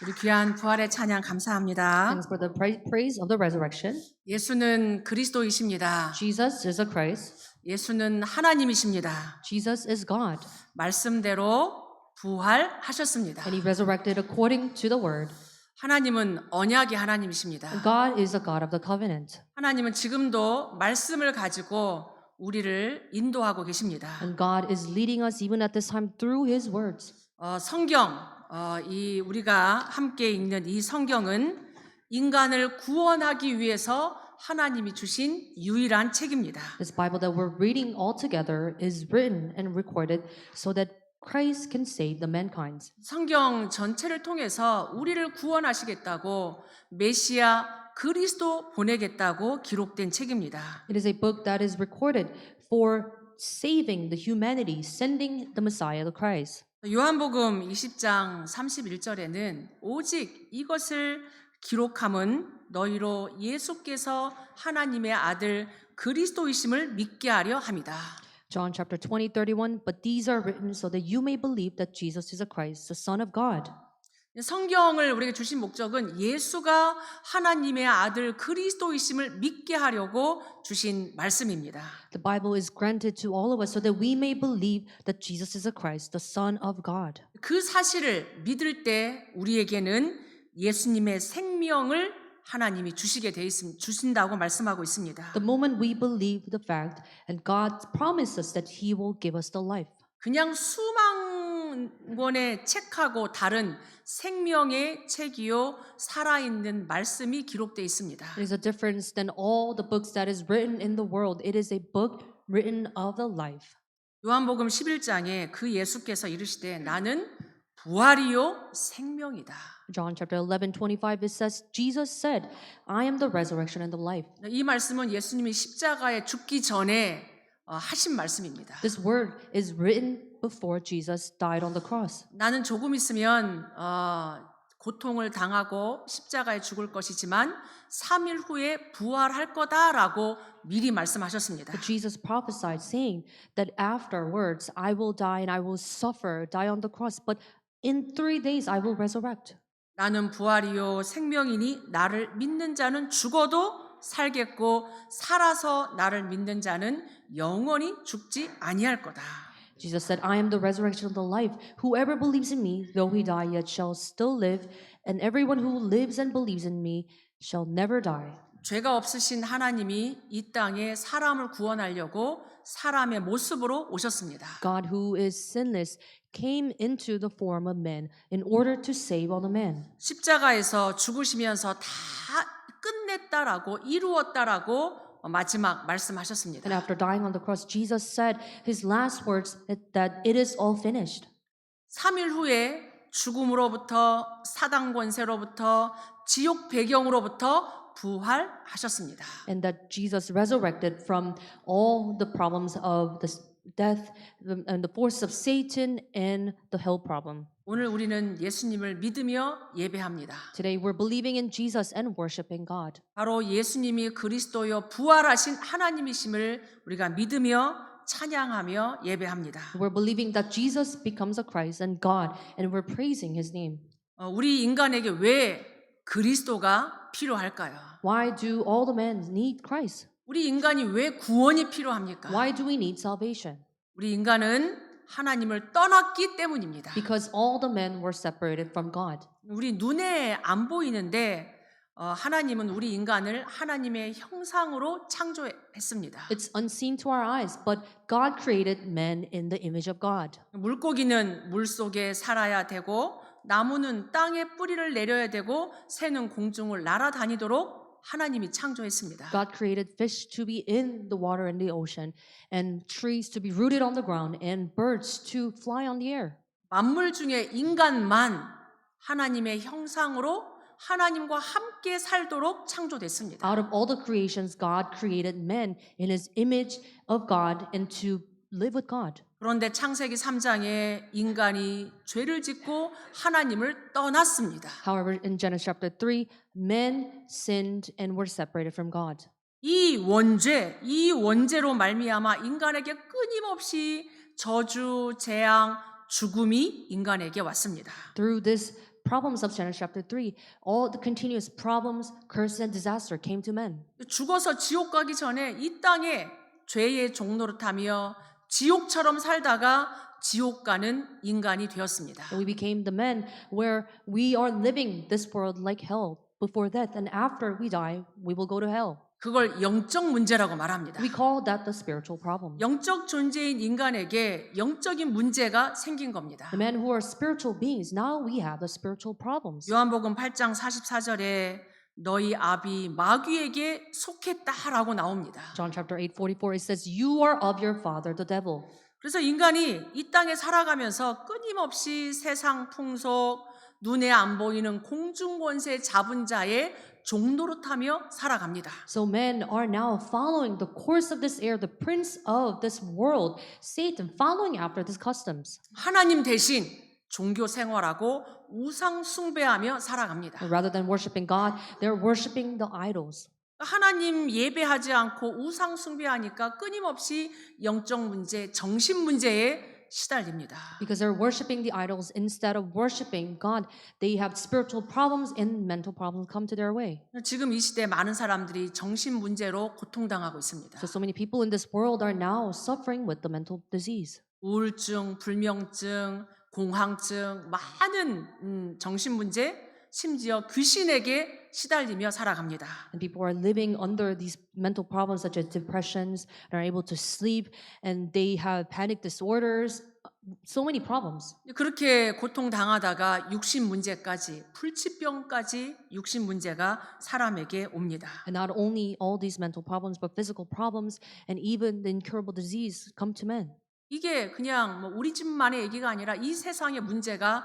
우리 귀한 부활의 찬양 감사합니다. Thanks for the praise of the resurrection. 예수는 그리스도이십니다. Jesus is a Christ. 예수는 하나님이십니다. Jesus is God. 말씀대로 부활하셨습니다. And he resurrected according to the word. 하나님은 언약의 하나님이십니다. And God is the God of the covenant. 하나님은 지금도 말씀을 가지고 우리를 인도하고 계십니다. And God is leading us even at this time through his words. 성경, 우리가 함께 읽는 이 성경은 인간을 구원하기 위해서 하나님이 주신 유일한 책입니다. This Bible that we're reading all together is written and recorded so that Christ can save the mankind. 성경 전체를 통해서 우리를 구원하시겠다고 메시아 그리스도 보내겠다고 기록된 책입니다. It is a book that is recorded for saving the humanity, sending the Messiah, the Christ. 요한복음 20장 31절에는 오직 이것을 기록함은 너희로 예수께서 하나님의 아들 그리스도이심을 믿게 하려 함이다. John chapter 20:31. But these are written so that you may believe that Jesus is a Christ, the Son of God. 성경을 우리에게 주신 목적은 예수가 하나님의 아들 그리스도이심을 믿게 하려고 주신 말씀입니다. The Bible is granted to all of us so that we may believe that Jesus is a Christ, the Son of God. 그 사실을 믿을 때 우리에게는 예수님의 생명을 하나님이 주신다고 말씀하고 있습니다. The moment we believe the fact, and God promises that He will give us the life. 그냥 수만 권의 책하고 다른 생명의 책이요 살아있는 말씀이 기록되어 있습니다. It is a difference than all the books that is written in the world. It is a book written of the life. 요한복음 11장에 그 예수께서 이르시되 나는 부활이요 생명이다. John chapter 11:25 it says Jesus said, I am the resurrection and the life. 이 말씀은 예수님이 십자가에 죽기 전에 하신 말씀입니다. This word is written before Jesus died on the cross. 나는 조금 있으면 고통을 당하고 십자가에 죽을 것이지만 3일 후에 부활할 거다라고 미리 말씀하셨습니다. But Jesus prophesied saying that afterwards I will die and I will suffer, die on the cross, but in 3 days I will resurrect. 나는 부활이요 생명이니 나를 믿는 자는 죽어도 살겠고 살아서 나를 믿는 자는 영원히 죽지 아니할 거다. Jesus said, I am the resurrection of the life. Whoever believes in me, though he die, yet shall still live, and everyone who lives and believes in me shall never die. 죄가 없으신 하나님이 이 땅에 사람을 구원하려고 사람의 모습으로 오셨습니다. God, who is sinless, came into the form of man in order to save all the men. 십자가에서 죽으시면서 다 끝냈다라고 이루었다라고 마지막 말씀하셨습니다. And after dying on the cross, Jesus said his last words that it is all finished. 3일 후에 죽음으로부터 사단 권세로부터 지옥 배경으로부터 부활하셨습니다. And that Jesus resurrected from all the problems of the death and the force of Satan and the hell problem. 오늘 우리는 예수님을 믿으며 예배합니다. Today we're believing in Jesus and worshiping God. 바로 예수님이 그리스도여 부활하신 하나님이심을 우리가 믿으며 찬양하며 예배합니다. We're believing that Jesus becomes a Christ and God, and we're praising His name. 우리 인간에게 왜 그리스도가 필요할까요? Why do all the men need Christ? 우리 인간이 왜 구원이 필요합니까? Why do we need salvation? 우리 인간은 하나님을 떠났기 때문입니다. Because all the men were separated from God. 우리 눈에 안 보이는데 하나님은 우리 인간을 하나님의 형상으로 창조했습니다. It's unseen to our eyes, but God created men in the image of God. 물고기는 물 속에 살아야 되고 나무는 땅에 뿌리를 내려야 되고 새는 공중을 날아다니도록 하나님이 창조했습니다. God created fish to be in the water and the ocean, and trees to be rooted on the ground, and birds to fly on the air. 만물 중에 인간만 하나님의 형상으로 하나님과 함께 살도록 창조됐습니다. Out of all the creations, God created man in His image of God and to live with God. 그런데 창세기 3장에 인간이 죄를 짓고 하나님을 떠났습니다. However, in Genesis chapter 3, men sinned and were separated from God. 이 원죄로 말미암아 인간에게 끊임없이 저주, 재앙, 죽음이 인간에게 왔습니다. Through this problems of Genesis chapter 3, all the continuous problems, curses, and disaster came to men. 죽어서 지옥 가기 전에 이 땅에 죄의 종노릇하며 지옥처럼 살다가 지옥 가는 인간이 되었습니다. And we became the men where we are living this world like hell before death, and after we die, we will go to hell. 그걸 영적 문제라고 말합니다. We call that the spiritual problem. 영적 존재인 인간에게 영적인 문제가 생긴 겁니다. The men who are spiritual beings, now we have the spiritual problems. 요한복음 8장 44절에 너희 아비 마귀에게 속했다라고 나옵니다. John chapter 8:44, it says, "You are of your father, the devil." 그래서 인간이 이 땅에 살아가면서 끊임없이 세상 풍속, 눈에 안 보이는 공중권세 잡은 자의 종노릇하며 살아갑니다. So men are now following the course of this air, the prince of this world, Satan, following after these customs. 하나님 대신 종교 생활하고 우상 숭배하며 살아갑니다. And rather than worshiping God, they're worshiping the idols. 하나님 예배하지 않고 우상 숭배하니까 끊임없이 영적 문제, 정신 문제에 시달립니다. Because they're worshiping the idols instead of worshiping God, they have spiritual problems and mental problems come to their way. 지금 이 시대 많은 사람들이 정신 문제로 고통당하고 있습니다. So many people in this world are now suffering with the mental disease. 우울증, 불면증, 공황증, 많은 정신 문제, 심지어 귀신에게 시달리며 살아갑니다. And people are living under these mental problems such as depressions, and are able to sleep, and they have panic disorders, so many problems. 그렇게 고통당하다가 육신 문제까지, 불치병까지 육신 문제가 사람에게 옵니다. And not only all these mental problems, but physical problems and even the incurable disease come to men. 이게 그냥 뭐 우리 집만의 얘기가 아니라 이 세상의 문제가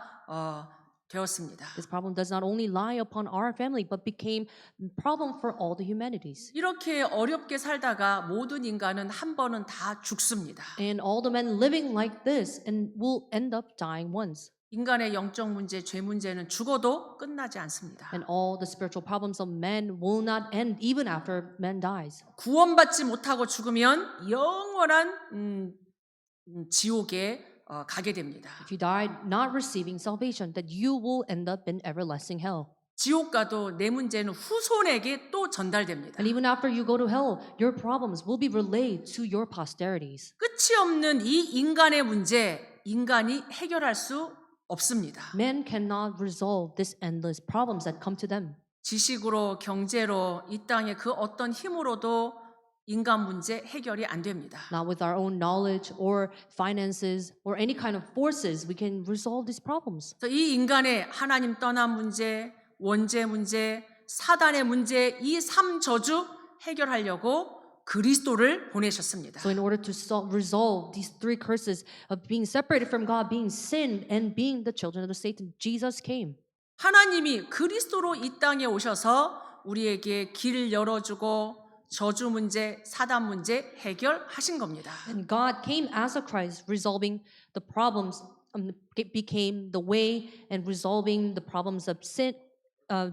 되었습니다. This problem does not only lie upon our family, but became a problem for all the humanities. 이렇게 어렵게 살다가 모든 인간은 한 번은 다 죽습니다. And all the men living like this and will end up dying once. 인간의 영적 문제, 죄 문제는 죽어도 끝나지 않습니다. And all the spiritual problems of men will not end even after man dies. 구원받지 못하고 죽으면 영원한 지옥에 가게 됩니다. If you die not receiving salvation, that you will end up in everlasting hell. 지옥 가도 내 문제는 후손에게 또 전달됩니다. And even after you go to hell, your problems will be relayed to your posterities. 끝이 없는 이 인간의 문제, 인간이 해결할 수 없습니다. Men cannot resolve these endless problems that come to them. 지식으로, 경제로, 이 땅의 그 어떤 힘으로도 인간 문제 해결이 안 됩니다. Not with our own knowledge or finances or any kind of forces, we can resolve these problems. 그래서 이 인간의 하나님 떠난 문제, 원죄 문제, 사단의 문제, 이 3저주 해결하려고 그리스도를 보내셨습니다. So in order to resolve these three curses of being separated from God, being sin, and being the children of Satan, Jesus came. 하나님이 그리스도로 이 땅에 오셔서 우리에게 길을 열어주고 저주 문제, 사단 문제 해결하신 겁니다. And God came as a Christ, resolving the problems, became the way and resolving the problems of sin,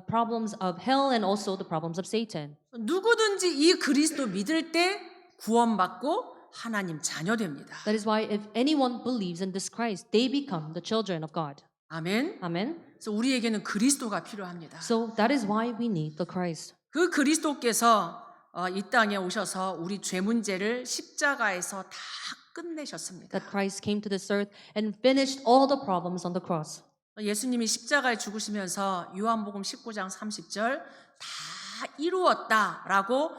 problems of hell, and also the problems of Satan. 누구든지 이 그리스도 믿을 때 구원받고 하나님 자녀 됩니다. That is why if anyone believes in this Christ, they become the children of God. 아멘. Amen. 그래서 우리에게는 그리스도가 필요합니다. So that is why we need the Christ. 그 그리스도께서 이 땅에 오셔서 우리 죄 문제를 십자가에서 다 끝내셨습니다. That Christ came to this earth and finished all the problems on the cross. 예수님이 십자가에 죽으시면서 요한복음 19장 30절 다 이루었다라고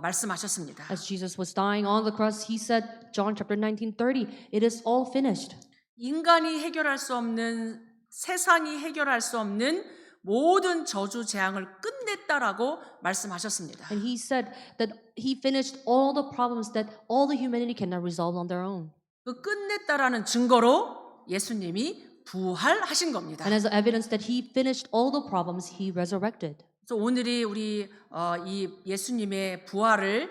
말씀하셨습니다. As Jesus was dying on the cross, he said, John chapter 19:30, it is all finished. 인간이 해결할 수 없는, 세상이 해결할 수 없는 모든 저주 재앙을 끝냈다라고 말씀하셨습니다. And he said that he finished all the problems that all the humanity cannot resolve on their own. 그 끝냈다라는 증거로 예수님이 부활하신 겁니다. And as evidence that he finished all the problems, he resurrected. 그래서 오늘이 우리 이 예수님의 부활을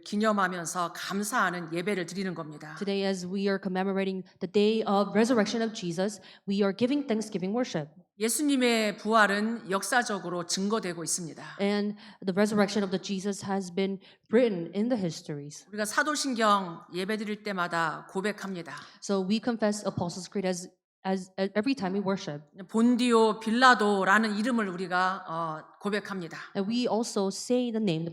기념하면서 감사하는 예배를 드리는 겁니다. Today, as we are commemorating the day of resurrection of Jesus, we are giving thanksgiving worship. 예수님의 부활은 역사적으로 증거되고 있습니다. And the resurrection of the Jesus has been written in the histories. 우리가 사도신경 예배드릴 때마다 고백합니다. So we confess Apostles' Creed as every time we worship. 본디오 빌라도라는 이름을 우리가 고백합니다. And we also say the name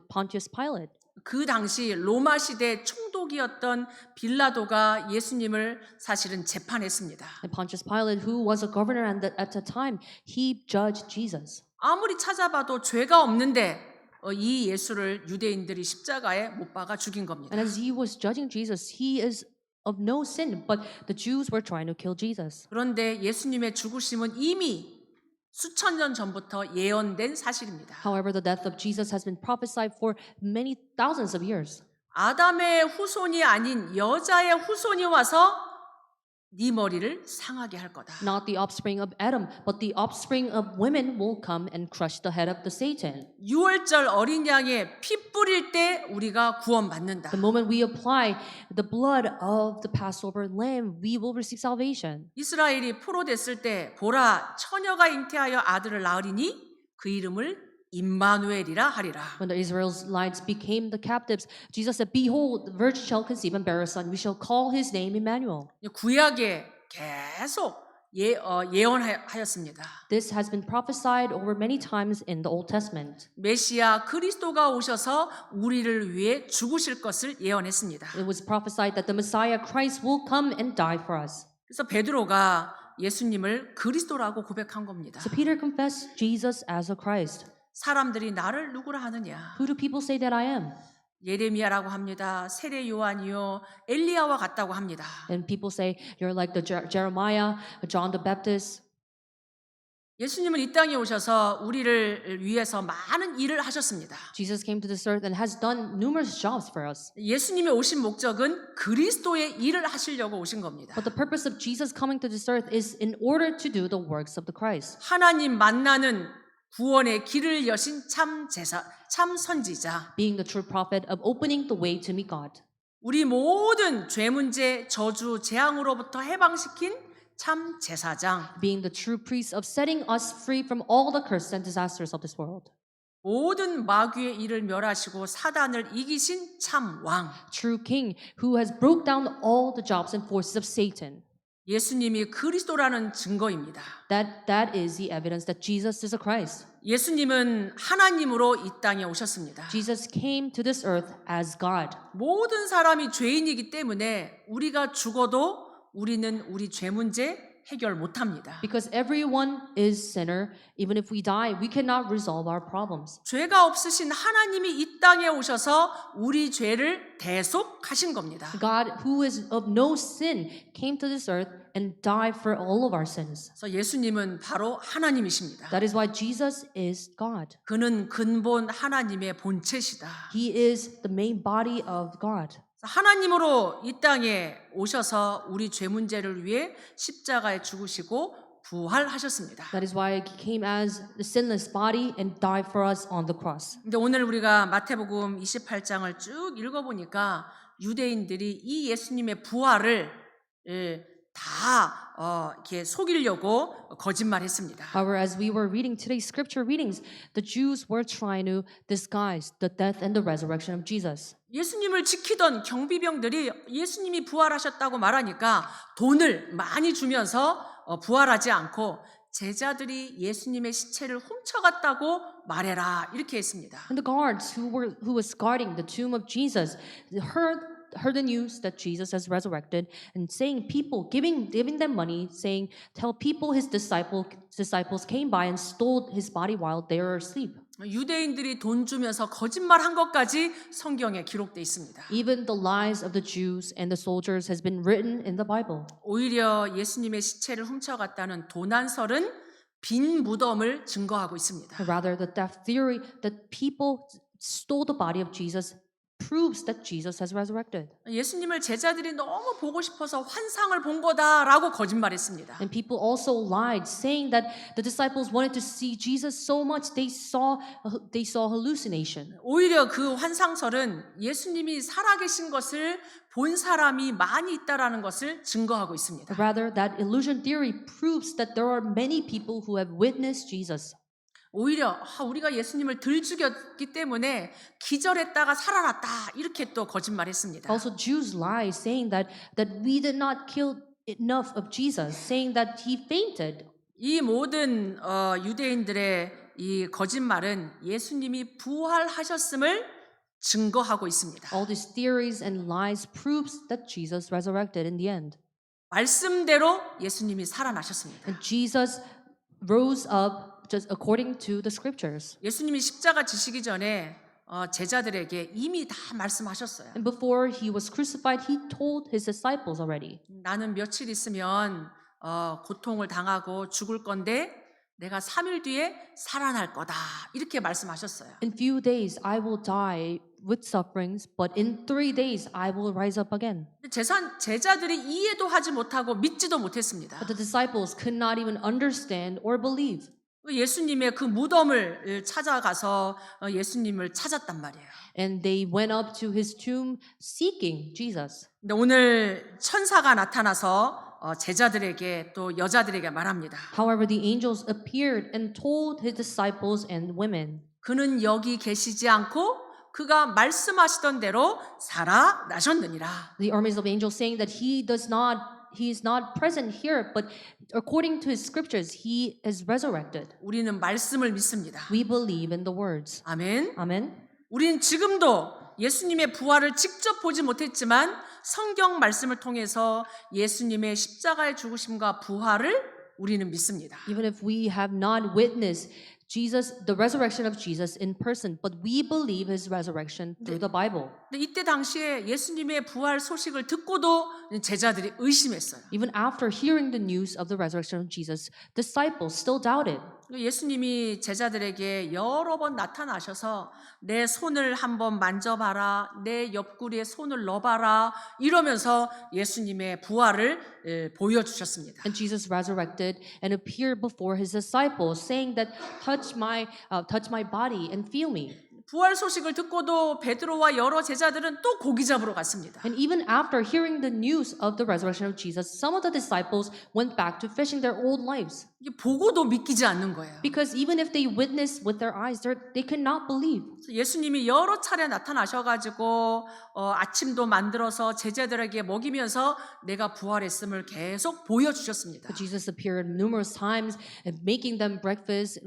Pontius Pilate. 그 당시 로마 시대 총독이었던 빌라도가 예수님을 사실은 재판했습니다. And Pontius Pilate, who was a governor at the time, he judged Jesus. 아무리 찾아봐도 죄가 없는데 이 예수를 유대인들이 십자가에 못 박아 죽인 겁니다. And as he was judging Jesus, he is of no sin, but the Jews were trying to kill Jesus. 그런데 예수님의 죽으심은 이미 수천 년 전부터 예언된 사실입니다. However, the death of Jesus has been prophesied for many thousands of years. 아담의 후손이 아닌 여자의 후손이 와서 네 머리를 상하게 할 거다. Not the offspring of Adam, but the offspring of women will come and crush the head of the Satan. 유월절 어린 양에 피 뿌릴 때 우리가 구원받는다. The moment we apply the blood of the Passover lamb, we will receive salvation. 이스라엘이 포로됐을 때 보라 처녀가 잉태하여 아들을 낳으리니 그 이름을 임마누엘이라 하리라. When the Israelites became the captives, Jesus said, "Behold, the virgin shall conceive and bear a son. We shall call his name Emmanuel." 구약에 계속 예언하였습니다. This has been prophesied over many times in the Old Testament. 메시아 그리스도가 오셔서 우리를 위해 죽으실 것을 예언했습니다. It was prophesied that the Messiah Christ will come and die for us. 그래서 베드로가 예수님을 그리스도라고 고백한 겁니다. So Peter confessed Jesus as a Christ. 사람들이 나를 누구라 하느냐? Who do people say that I am? 예레미야라고 합니다. 세례 요한이요, 엘리야와 같다고 합니다. And people say you're like the Jeremiah, John the Baptist. 예수님은 이 땅에 오셔서 우리를 위해서 많은 일을 하셨습니다. Jesus came to this earth and has done numerous jobs for us. 예수님의 오신 목적은 그리스도의 일을 하시려고 오신 겁니다. But the purpose of Jesus coming to this earth is in order to do the works of the Christ. 하나님 만나는 구원의 길을 여신 참 선지자. Being the true prophet of opening the way to meet God. 우리 모든 죄 문제, 저주, 재앙으로부터 해방시킨 참 제사장. Being the true priest of setting us free from all the curses and disasters of this world. 모든 마귀의 일을 멸하시고 사단을 이기신 참 왕. True king who has broke down all the jobs and forces of Satan. 예수님이 그리스도라는 증거입니다. That is the evidence that Jesus is a Christ. 예수님은 하나님으로 이 땅에 오셨습니다. Jesus came to this earth as God. 모든 사람이 죄인이기 때문에 우리가 죽어도 우리는 우리 죄 문제 해결 못합니다. Because everyone is sinner, even if we die, we cannot resolve our problems. 죄가 없으신 하나님이 이 땅에 오셔서 우리 죄를 대속하신 겁니다. God, who is of no sin, came to this earth and died for all of our sins. 그래서 예수님은 바로 하나님이십니다. That is why Jesus is God. 그는 근본 하나님의 본체시다. He is the main body of God. 하나님으로 이 땅에 오셔서 우리 죄 문제를 위해 십자가에 죽으시고 부활하셨습니다. That is why he came as the sinless body and died for us on the cross. 근데 오늘 우리가 마태복음 28장을 쭉 읽어보니까 유대인들이 이 예수님의 부활을 다 이렇게 속이려고 거짓말했습니다. However, as we were reading today's scripture readings, the Jews were trying to disguise the death and the resurrection of Jesus. 예수님을 지키던 경비병들이 예수님이 부활하셨다고 말하니까 돈을 많이 주면서 부활하지 않고 제자들이 예수님의 시체를 훔쳐갔다고 말해라 이렇게 했습니다. And the guards who was guarding the tomb of Jesus heard the news that Jesus has resurrected and saying people giving them money saying tell people his disciples came by and stole his body while they were asleep. 유대인들이 돈 주면서 거짓말한 것까지 성경에 기록돼 있습니다. Even the lies of the Jews and the soldiers has been written in the Bible. 오히려 예수님의 시체를 훔쳐갔다는 도난설은 빈 무덤을 증거하고 있습니다. Rather, the theft theory that people stole the body of Jesus proves that Jesus has resurrected. 예수님을 제자들이 너무 보고 싶어서 환상을 본 거다라고 거짓말했습니다. And people also lied, saying that the disciples wanted to see Jesus so much they saw hallucination. 오히려 그 환상설은 예수님이 살아계신 것을 본 사람이 많이 있다라는 것을 증거하고 있습니다. Rather, that illusion theory proves that there are many people who have witnessed Jesus. 오히려 우리가 예수님을 들 죽였기 때문에 기절했다가 살아났다 이렇게 또 거짓말했습니다. Also, Jews lie, saying that we did not kill enough of Jesus, saying that he fainted. 이 모든 유대인들의 이 거짓말은 예수님이 부활하셨음을 증거하고 있습니다. All these theories and lies proves that Jesus resurrected in the end. 말씀대로 예수님이 살아나셨습니다. And Jesus rose up just according to the scriptures. 예수님이 십자가 지시기 전에 제자들에게 이미 다 말씀하셨어요. And before he was crucified, he told his disciples already. 나는 며칠 있으면 고통을 당하고 죽을 건데 내가 3일 뒤에 살아날 거다. 이렇게 말씀하셨어요. In few days I will die with sufferings, but in 3 days I will rise up again. 제자들이 이해도 하지 못하고 믿지도 못했습니다. But the disciples could not even understand or believe. 예수님의 그 무덤을 찾아가서 예수님을 찾았단 말이에요. And they went up to his tomb seeking Jesus. 근데 오늘 천사가 나타나서 제자들에게 또 여자들에게 말합니다. However, the angels appeared and told his disciples and women, 그는 여기 계시지 않고 그가 말씀하시던 대로 살아나셨느니라. the armies of angels saying that he is not present here, but according to his scriptures, he is resurrected. 우리는 말씀을 믿습니다. We believe in the words. 아멘. Amen. 우리는 지금도 예수님의 부활을 직접 보지 못했지만 성경 말씀을 통해서 예수님의 십자가의 죽으심과 부활을 우리는 믿습니다. Even if we have not witnessed the resurrection of Jesus in person, but we believe his resurrection through the Bible. 근데 이때 당시에 예수님의 부활 소식을 듣고도 제자들이 의심했어요. Even after hearing the news of the resurrection of Jesus, disciples still doubted. 예수님이 제자들에게 여러 번 나타나셔서 내 손을 한번 만져봐라, 내 옆구리에 손을 넣어봐라 이러면서 예수님의 부활을 보여주셨습니다. And Jesus resurrected and appeared before his disciples, saying that touch my body and feel me. 부활 소식을 듣고도 베드로와 여러 제자들은 또 고기 잡으러 갔습니다. And even after hearing the news of the resurrection of Jesus, some of the disciples went back to fishing their old lives. 이게 보고도 믿기지 않는 거예요. Because even if they witnessed with their eyes, they could not believe. 예수님이 여러 차례 나타나셔가지고 아침도 만들어서 제자들에게 먹이면서 내가 부활했음을 계속 보여주셨습니다. But Jesus appeared numerous times, and making them breakfast,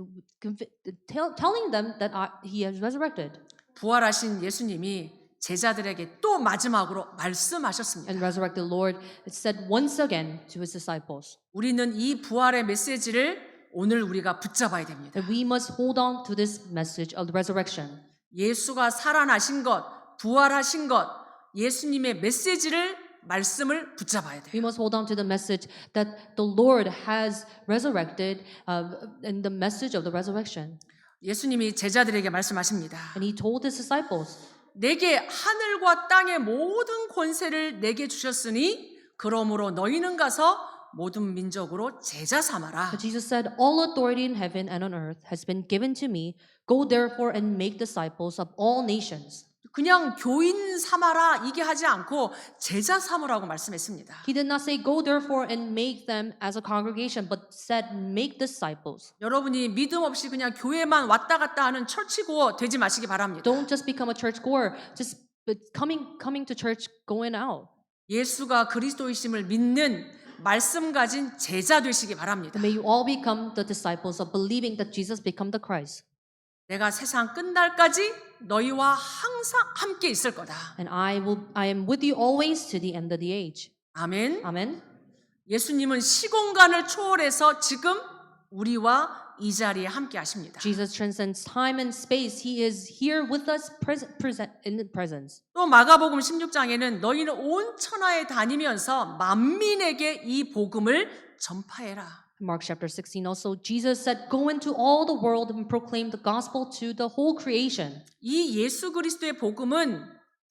telling them that he has resurrected. 부활하신 예수님이 제자들에게 또 마지막으로 말씀하셨습니다. And resurrected Lord said once again to his disciples, 우리는 이 부활의 메시지를 오늘 우리가 붙잡아야 됩니다. that we must hold on to this message of the resurrection. 예수가 살아나신 것, 부활하신 것, 예수님의 메시지를 말씀을 붙잡아야 돼요. We must hold on to the message that the Lord has resurrected and the message of the resurrection. 예수님이 제자들에게 말씀하십니다. And he told his disciples, 내게 하늘과 땅의 모든 권세를 내게 주셨으니 그러므로 너희는 가서 모든 민족으로 제자 삼아라. but Jesus said, all authority in heaven and on earth has been given to me. Go therefore and make disciples of all nations. 그냥 교인 삼아라 이게 하지 않고 제자 삼으라고 말씀했습니다. He did not say, go therefore and make them as a congregation, but said, make disciples. 여러분이 믿음 없이 그냥 교회만 왔다 갔다 하는 철치고 되지 마시기 바랍니다. Don't just become a church goer, just coming to church, going out. 예수가 그리스도이심을 믿는 말씀 가진 제자 되시기 바랍니다. May you all become the disciples of believing that Jesus become the Christ. 내가 세상 끝날까지 너희와 항상 함께 있을 거다. And I am with you always to the end of the age. 아멘. Amen. 예수님은 시공간을 초월해서 지금 우리와 이 자리에 함께 하십니다. Jesus transcends time and space. He is here with us in the presence. 또 마가복음 16장에는 너희는 온 천하에 다니면서 만민에게 이 복음을 전파해라. Mark chapter 16 also, Jesus said, go into all the world and proclaim the gospel to the whole creation. 이 예수 그리스도의 복음은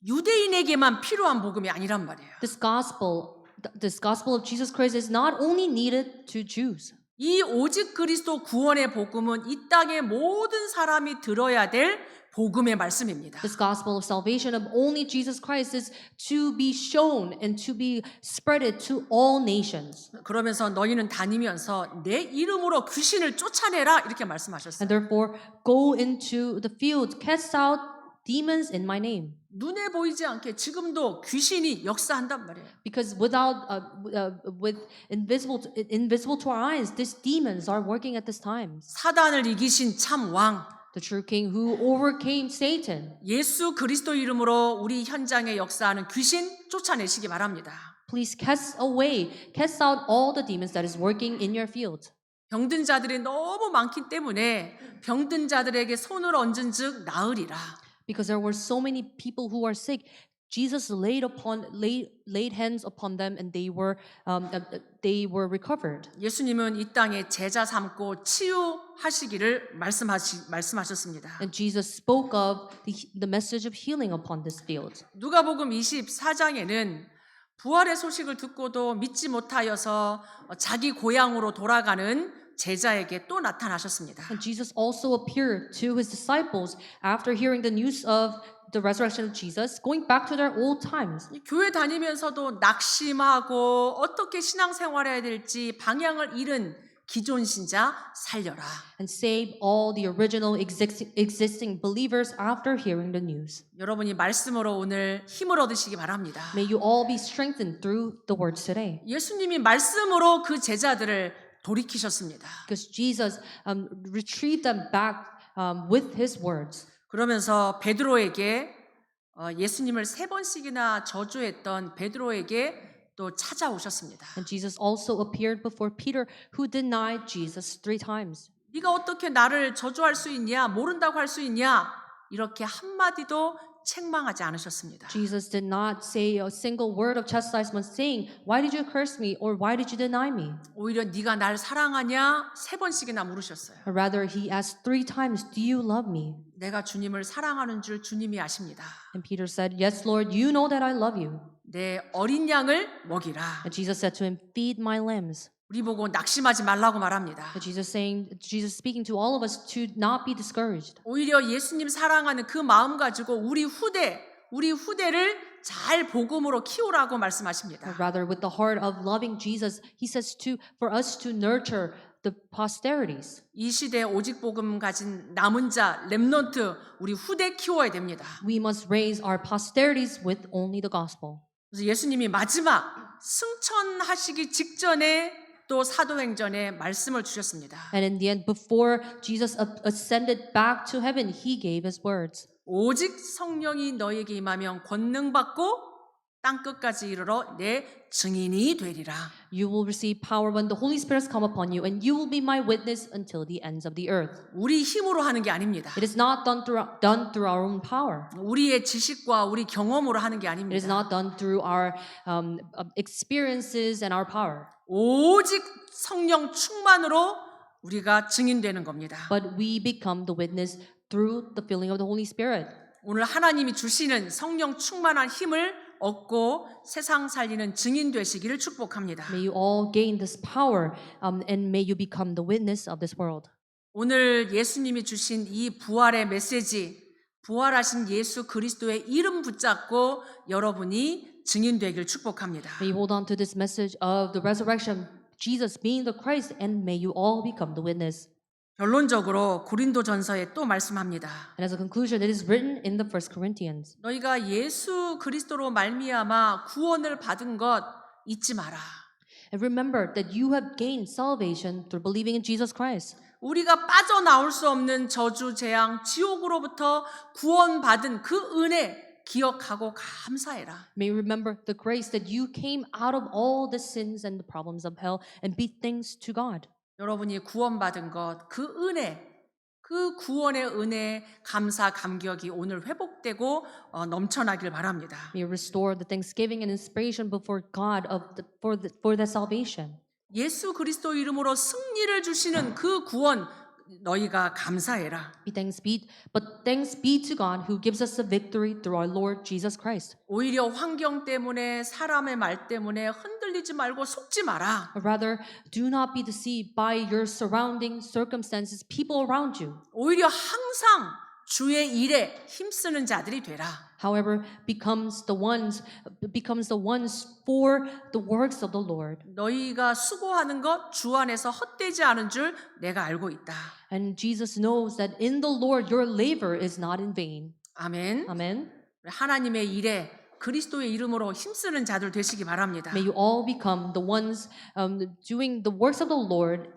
유대인에게만 필요한 복음이 아니란 말이에요. This gospel of Jesus Christ is not only needed to Jews. 이 오직 그리스도 구원의 복음은 이 땅의 모든 사람이 들어야 될 복음의 말씀입니다. This gospel of salvation of only Jesus Christ is to be shown and to be spreaded to all nations. 그러면서 너희는 다니면서 내 이름으로 귀신을 쫓아내라 이렇게 And 말씀하셨어요. therefore, go into the field, cast out demons in my name. 눈에 보이지 않게 지금도 귀신이 역사한단 말이에요. Because with invisible to our eyes, these demons are working at this time. 사단을 이기신 참 왕, The true king who overcame Satan. 예수 그리스도 이름으로 우리 현장에 역사하는 귀신 쫓아내시기 바랍니다. Please cast out all the demons that is working in your field. 병든 자들이 너무 많기 때문에 병든 자들에게 손을 얹은즉 나으리라. Because there were so many people who are sick, Jesus laid hands upon them, and they were recovered. 예수님은 이 땅에 제자 삼고 치유하시기를 말씀하셨습니다. And Jesus spoke of the message of healing upon this field. 누가복음 24장에는 부활의 소식을 듣고도 믿지 못하여서 자기 고향으로 돌아가는 제자에게 또 나타나셨습니다. And Jesus also appeared to his disciples after hearing the news of the resurrection of Jesus, going back to their old times. 교회 다니면서도 낙심하고 어떻게 신앙생활해야 될지 방향을 잃은 기존 신자 살려라. And save all the original existing believers after hearing the news. 여러분이 말씀으로 오늘 힘을 얻으시기 바랍니다. May you all be strengthened through the words today. 예수님이 말씀으로 그 제자들을 돌이키셨습니다. Because Jesus retrieved them back with his words. 그러면서 베드로에게 예수님을 3번씩이나 저주했던 베드로에게 또 찾아오셨습니다. And Jesus also appeared before Peter, who denied Jesus 3 times. 네가 어떻게 나를 저주할 수 있냐? 모른다고 할 수 있냐? 이렇게 한마디도 책망하지 않으셨습니다. Jesus did not say a single word of chastisement saying, "Why did you curse me?" or "Why did you deny me?" 오히려 네가 날 사랑하냐? 3번씩이나 물으셨어요. Rather, he asked 3 times, "Do you love me?" 내가 주님을 사랑하는 줄 주님이 아십니다. And Peter said, "Yes, Lord, you know that I love you." 내 어린 양을 먹이라. And Jesus said to him, "Feed my lambs." 우리 보고 낙심하지 말라고 말합니다. And Jesus speaking to all of us to not be discouraged. 오히려 예수님 사랑하는 그 마음 가지고 우리 후대를 잘 복음으로 키우라고 말씀하십니다. But rather, with the heart of loving Jesus, he says for us to nurture the posterities. 이 시대에 오직 복음 가진 남은 자, 렘넌트, 우리 후대 키워야 됩니다. We must raise our posterities with only the gospel. 그래서 예수님이 마지막 승천하시기 직전에 또 사도행전에 말씀을 주셨습니다. And in the end, before Jesus ascended back to heaven, he gave his words. 오직 성령이 너에게 임하면 권능 받고 땅 끝까지 이르러 내 증인이 되리라. You will receive power when the Holy Spirit has come upon you, and you will be my witness until the ends of the earth. 우리 힘으로 하는 게 아닙니다. It is not done through our own power. 우리의 지식과 우리 경험으로 하는 게 It is 아닙니다. not done through our experiences and our power. 오직 성령 충만으로 우리가 증인되는 겁니다. But we become the witness through the filling of the Holy Spirit. 오늘 하나님이 주시는 성령 충만한 힘을 얻고 세상 살리는 증인 되시기를 축복합니다. May you all gain this power and may you become the witness of this world. 오늘 예수님이 주신 이 부활의 메시지, 부활하신 예수 그리스도의 이름 붙잡고 여러분이 증인 되길 축복합니다. May you hold on to this message of the resurrection, Jesus being the Christ, and may you all become the witness. 결론적으로 고린도전서에 또 말씀합니다. And as a conclusion, it is written in the 1 Corinthians. 너희가 예수 그리스도로 말미암아 구원을 받은 것 잊지 마라. And remember that you have gained salvation through believing in Jesus Christ. 우리가 빠져나올 수 없는 저주, 재앙, 지옥으로부터 구원받은 그 은혜 기억하고 감사해라. May you remember the grace that you came out of all the sins and the problems of hell and be thanks to God. 여러분이 구원받은 것, 그 은혜, 그 구원의 은혜, 감사, 감격이 오늘 회복되고 넘쳐나길 바랍니다. May you restore the thanksgiving and inspiration before God for the salvation. 예수 그리스도 이름으로 승리를 주시는 그 구원, 너희가 감사해라. But thanks be to God who gives us the victory through our Lord Jesus Christ. 오히려 환경 때문에 사람의 말 때문에 흔들리지 말고 속지 마라. Or rather, do not be deceived by your surrounding circumstances, people around you. 오히려 항상 주의 일에 힘쓰는 자들이 되라. However, becomes the ones for the works of the Lord. 너희가 수고하는 것 주 안에서 헛되지 않은 줄 내가 알고 있다. And Jesus knows that in the Lord your labor is not in vain. 아멘. Amen. 하나님의 일에 그리스도의 이름으로 힘쓰는 자들 되시기 바랍니다. May you all become the ones doing the works of the Lord,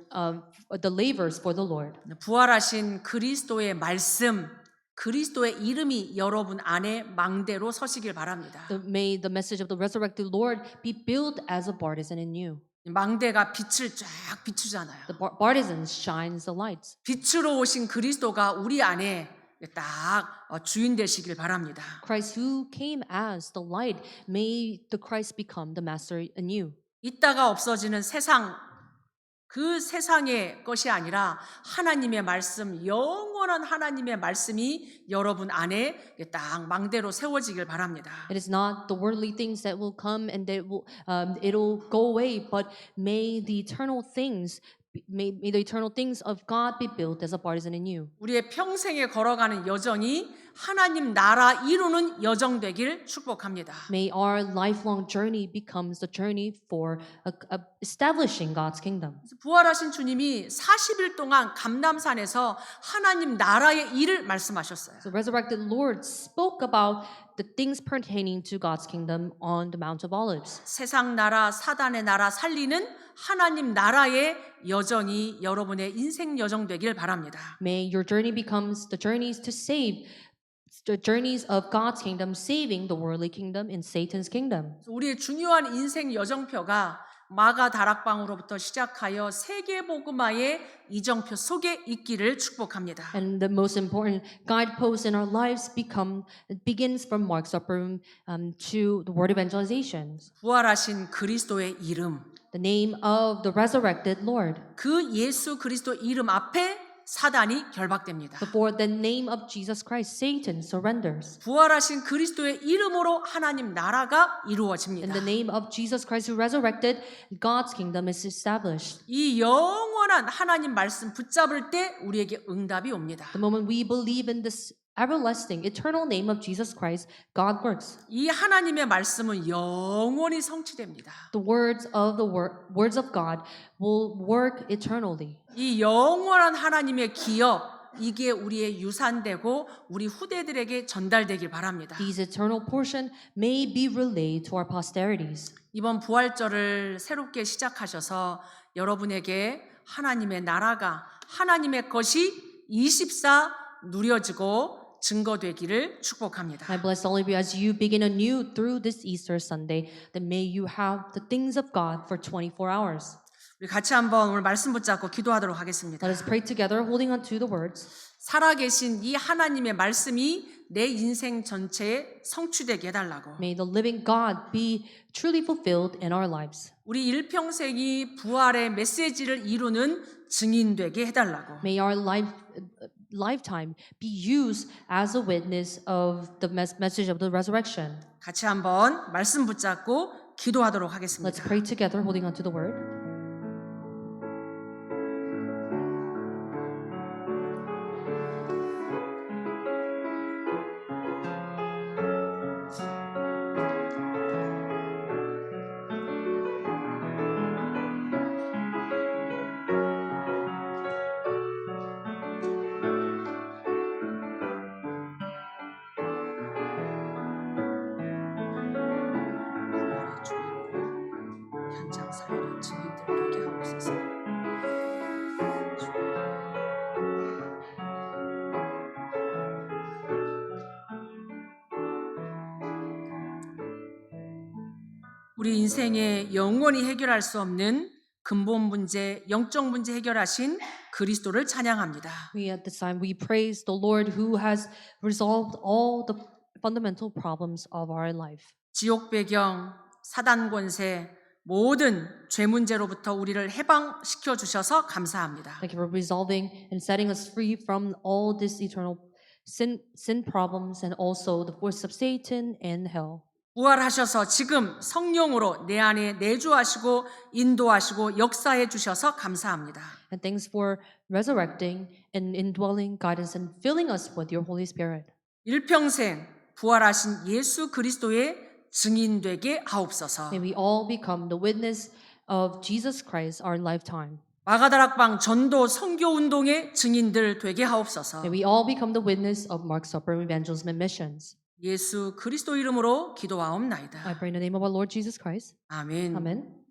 the labors for the Lord. 부활하신 그리스도의 말씀, 그리스도의 이름이 여러분 안에 망대로 서시길 바랍니다. May the message of the resurrected Lord be built as a partisan in you. 망대가 빛을 쫙 비추잖아요. The partisan shines the lights. 빛으로 오신 그리스도가 우리 안에 딱 주인 되시길 바랍니다. Christ who came as the light, may the Christ become the master in you. 있다가 없어지는 세상, 그 세상의 것이 아니라 하나님의 말씀, 영원한 하나님의 말씀이 여러분 안에 딱 망대로 세워지길 바랍니다. It is not the worldly things that will come and that will it'll go away, but may the eternal things of God be built as a partisan in you. 우리의 평생에 걸어가는 여정이 하나님 나라 이루는 여정 되길 축복합니다. May our lifelong journey becomes the journey for establishing God's kingdom. 부활하신 주님이 40일 동안 감람산에서 하나님 나라의 일을 말씀하셨어요. The resurrected Lord spoke about the things pertaining to God's kingdom on the Mount of Olives. 세상 나라, 사단의 나라 살리는 하나님 나라의 여정이 여러분의 인생 여정 되길 바랍니다. May your journey becomes the journeys to save, the journeys of God's kingdom, saving the worldly kingdom in Satan's kingdom. 우리의 중요한 인생 여정표가 마가 다락방으로부터 시작하여 세계복음화의 이정표 속에 있기를 축복합니다. And the most important guidepost in our lives begins from Mark's upper room to the word evangelization. 부활하신 그리스도의 이름, The name of the resurrected Lord. 그 예수 그리스도 이름 앞에 사단이 결박됩니다. Before the name of Jesus Christ, Satan surrenders. 부활하신 그리스도의 이름으로 하나님 나라가 In 이루어집니다. the name of Jesus Christ who resurrected, God's kingdom is established. 이 영원한 하나님 말씀 붙잡을 때 우리에게 응답이 옵니다. The moment we believe in this everlasting, eternal name of Jesus Christ, God works. 이 하나님의 말씀은 영원히 성취됩니다. The words of words of God will work eternally. 이 영원한 하나님의 기업, 이게 우리의 유산되고 우리 후대들에게 전달되길 바랍니다. These eternal portion may be relayed to our posterities. 이번 부활절을 새롭게 시작하셔서 여러분에게 하나님의 나라가 하나님의 것이 24 누려지고 증거되기를 축복합니다. I bless all of you as you begin anew through this Easter Sunday, that may you have the things of God for 24 hours. 우리 같이 한번 오늘 말씀 붙잡고 기도하도록 하겠습니다. Let us pray together, holding on to the words. 살아계신 이 하나님의 말씀이 내 인생 전체에 성취되게 해달라고. May the living God be truly fulfilled in our lives. 우리 일평생이 부활의 메시지를 이루는 증인되게 해달라고. May our lifetime be used as a witness of the message of the resurrection. 같이 한번 말씀 붙잡고 기도하도록 Let's 하겠습니다. pray together, holding on to the word. 현장 살리는 증인들 되게 하옵소서. 우리 인생에 영원히 해결할 수 없는 근본 문제, 영적 문제 해결하신 그리스도를 찬양합니다. We at this time we praise the Lord who has resolved all the fundamental problems of our life. 지옥 배경, 사단 권세, 모든 죄 문제로부터 우리를 해방시켜 주셔서 감사합니다. Thank you for resolving and setting us free from all this eternal sin problems and also the force of Satan and hell. 부활하셔서 지금 성령으로 내 안에 내주하시고 인도하시고 역사해 주셔서 감사합니다. And thanks for resurrecting and indwelling guidance and filling us with your Holy Spirit. 일평생 부활하신 예수 그리스도의 증인 되게 하옵소서. May we all become the witness of Jesus Christ our lifetime. 마가다락방 전도 선교 운동의 증인들 되게 하옵소서. May we all become the witness of Mark's Supper Evangelism and Missions. 예수 그리스도 이름으로 기도하옵나이다. I pray in the name of our Lord Jesus Christ. 아멘. Amen.